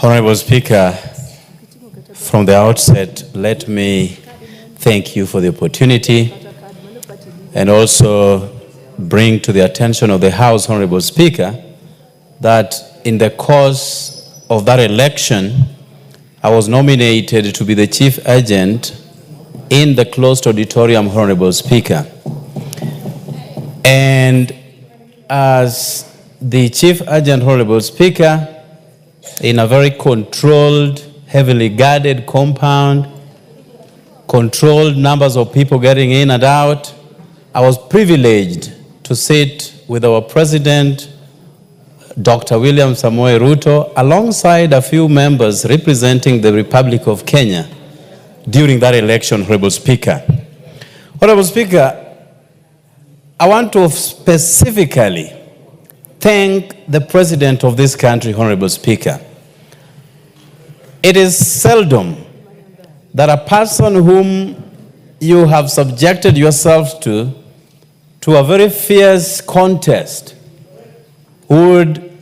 Honorable Speaker, from the outset, let me thank you for the opportunity and also bring to the attention of the House, Honorable Speaker, that in the course of that election, I was nominated to be the chief agent in the closed auditorium, Honorable Speaker. And as the chief agent, Honorable Speaker, in a very controlled, heavily guarded compound, controlled numbers of people getting in and out, I was privileged to sit with our president, Dr. William Samoei Ruto, alongside a few members representing the Republic of Kenya during that election, Honorable Speaker. Honorable Speaker, I want to specifically thank the President of this country, Honorable Speaker. It is seldom that a person whom you have subjected yourself to a very fierce contest would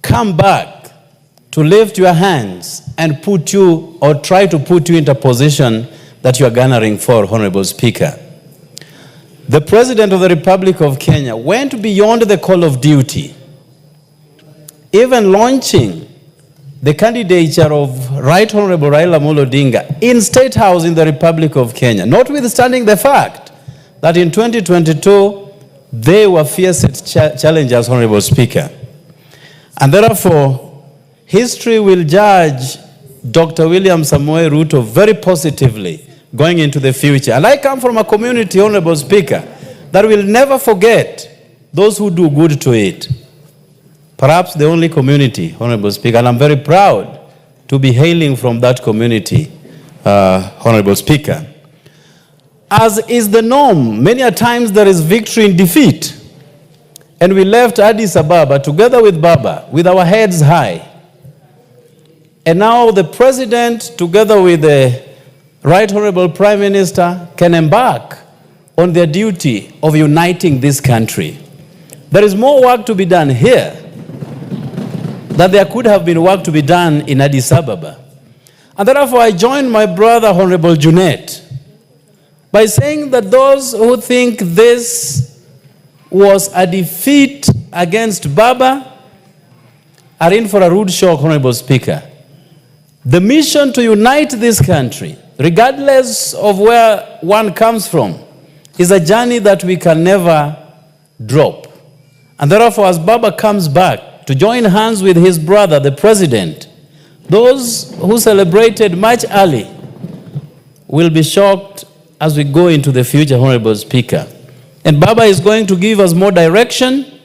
come back to lift your hands and put you or try to put you into a position that you are garnering for, Honorable Speaker. The President of the Republic of Kenya went beyond the call of duty, even launching the candidature of Right Honorable Raila Odinga in State House in the Republic of Kenya, notwithstanding the fact that in 2022, they were fierce challengers, Honorable Speaker. And therefore, history will judge Dr. William Samoei Ruto very positively going into the future. And I come from a community, Honorable Speaker, that will never forget those who do good to it. Perhaps the only community, Honorable Speaker, and I'm very proud to be hailing from that community, Honorable Speaker. As is the norm, many a times there is victory in defeat. And we left Addis Ababa together with Baba, with our heads high. And now the President, together with the Right Honorable Prime Minister, can embark on their duty of uniting this country. There is more work to be done here that there could have been work to be done in Addis Ababa. And therefore I join my brother, Honorable Junet, by saying that those who think this was a defeat against Baba are in for a rude shock, Honorable Speaker. The mission to unite this country, regardless of where one comes from, is a journey that we can never drop. And therefore, as Baba comes back to join hands with his brother, the President, those who celebrated much early will be shocked as we go into the future, Honorable Speaker. And Baba is going to give us more direction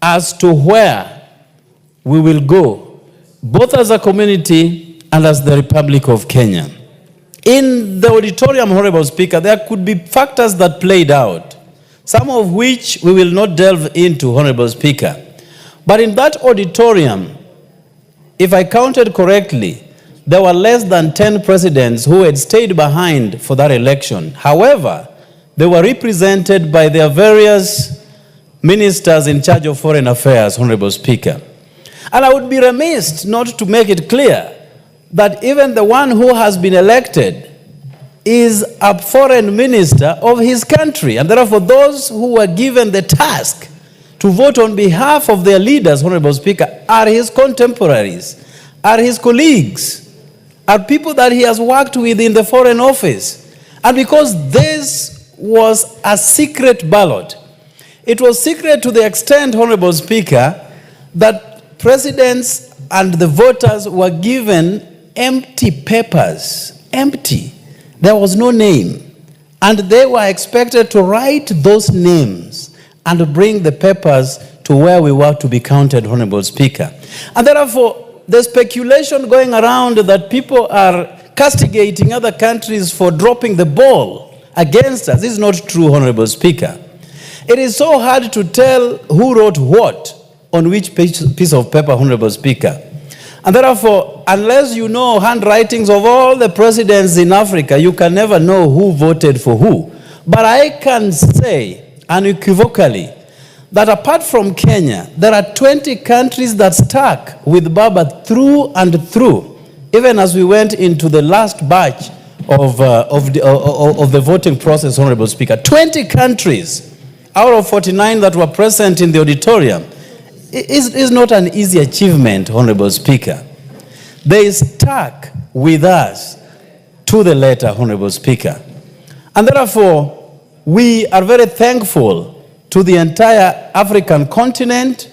as to where we will go, both as a community and as the Republic of Kenya. In the auditorium, Honorable Speaker, there could be factors that played out, some of which we will not delve into, Honorable Speaker. But in that auditorium, if I counted correctly, there were less than 10 presidents who had stayed behind for that election. However, they were represented by their various ministers in charge of foreign affairs, Honorable Speaker. And I would be remiss not to make it clear that even the one who has been elected is a foreign minister of his country. And therefore, those who were given the task to vote on behalf of their leaders, Honorable Speaker, are his contemporaries, are his colleagues, are people that he has worked with in the Foreign Office. And because this was a secret ballot, it was secret to the extent, Honorable Speaker, that presidents and the voters were given empty papers, empty. There was no name. And they were expected to write those names and bring the papers to where we were to be counted, Honorable Speaker. And therefore, the speculation going around that people are castigating other countries for dropping the ball against us is not true, Honorable Speaker. It is so hard to tell who wrote what on which piece of paper, Honorable Speaker. And therefore, unless you know handwritings of all the presidents in Africa, you can never know who voted for who. But I can say unequivocally that apart from Kenya, there are 20 countries that stuck with Baba through and through, even as we went into the last batch of the voting process, Honorable Speaker. 20 countries out of 49 that were present in the auditorium is not an easy achievement, Honorable Speaker. They stuck with us to the letter, Honorable Speaker. And therefore, we are very thankful to the entire African continent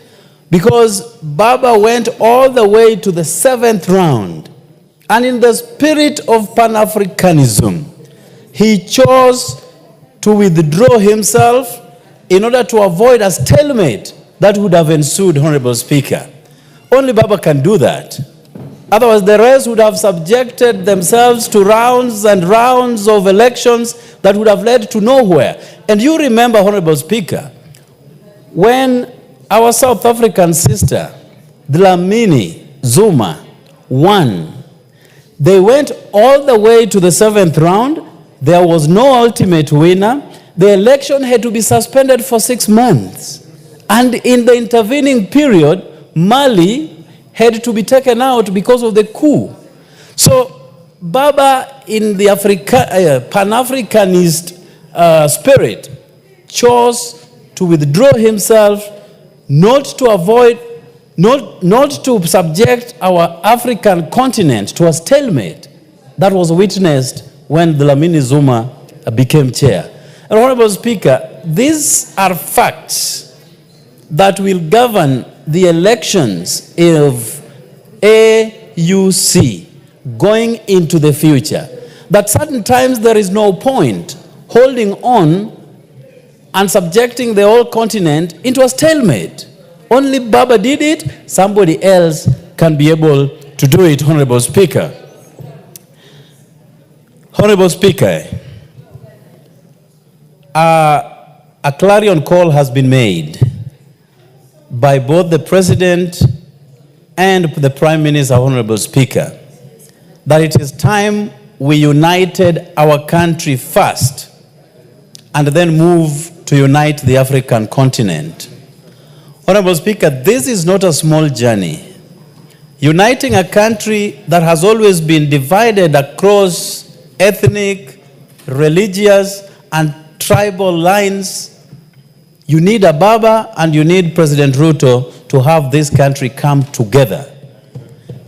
because Baba went all the way to the 7th round. And in the spirit of Pan-Africanism, he chose to withdraw himself in order to avoid a stalemate that would have ensued, Honorable Speaker. Only Baba can do that. Otherwise, the rest would have subjected themselves to rounds and rounds of elections that would have led to nowhere. And you remember, Honorable Speaker, when our South African sister, Dlamini Zuma, won, they went all the way to the 7th round. There was no ultimate winner. The election had to be suspended for 6 months. And in the intervening period, Mali had to be taken out because of the coup. So Baba, in the Pan-Africanist spirit, chose to withdraw himself, not to subject our African continent to a stalemate that was witnessed when Dlamini Zuma became chair. And Honorable Speaker, these are facts that will govern the elections of AUC going into the future. That certain times there is no point holding on and subjecting the whole continent into a stalemate. Only Baba did it, somebody else can be able to do it, Honorable Speaker. Honorable Speaker, a clarion call has been made by both the President and the Prime Minister, Honorable Speaker, that it is time we united our country first and then move to unite the African continent. Honorable Speaker, this is not a small journey. Uniting a country that has always been divided across ethnic, religious, and tribal lines, you need a Baba and you need President Ruto to have this country come together.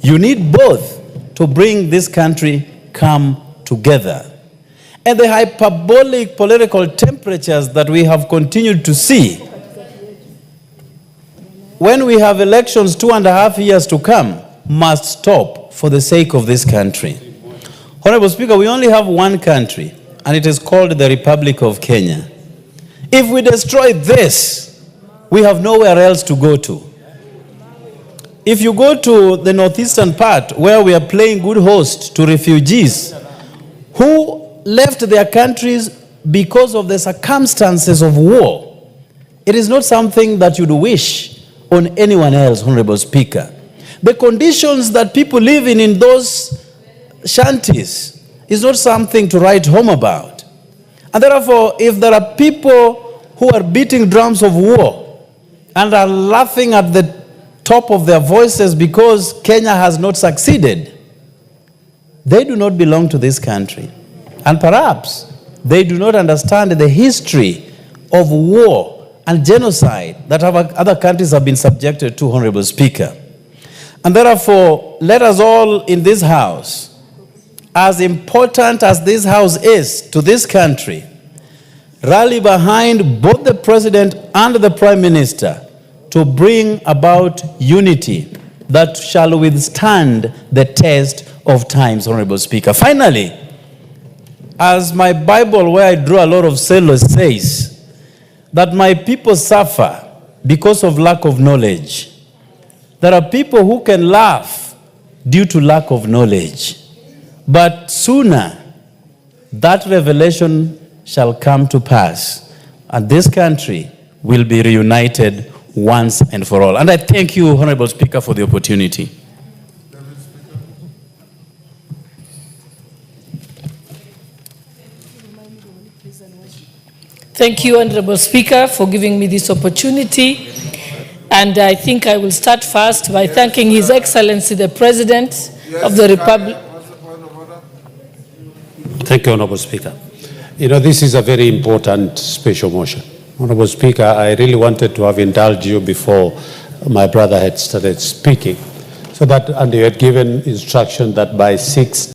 You need both to bring this country come together. And the hyperbolic political temperatures that we have continued to see, when we have elections 2.5 years to come, must stop for the sake of this country. Honorable Speaker, we only have one country, and it is called the Republic of Kenya. If we destroy this, we have nowhere else to go to. If you go to the northeastern part, where we are playing good host to refugees who left their countries because of the circumstances of war, it is not something that you'd wish on anyone else, Honorable Speaker. The conditions that people live in those shanties is not something to write home about. And therefore, if there are people who are beating drums of war and are laughing at the top of their voices because Kenya has not succeeded, they do not belong to this country. And perhaps they do not understand the history of war and genocide that other countries have been subjected to, Honorable Speaker. And therefore, let us all in this house, as important as this house is to this country, rally behind both the President and the Prime Minister to bring about unity that shall withstand the test of times, Honorable Speaker. Finally, as my Bible, where I draw a lot of sailors, says, that my people suffer because of lack of knowledge. There are people who can laugh due to lack of knowledge. But sooner, that revelation shall come to pass, and this country will be reunited once and for all. And I thank you, Honorable Speaker, for the opportunity. Thank you, Honorable Speaker, for giving me this opportunity. And I think I will start first by thanking His Excellency, the President of the Republic. Thank you, Honorable Speaker. You know, this is a very important special motion. Honorable Speaker, I really wanted to have indulged you before my brother had started speaking, so that, and you had given instruction that by 6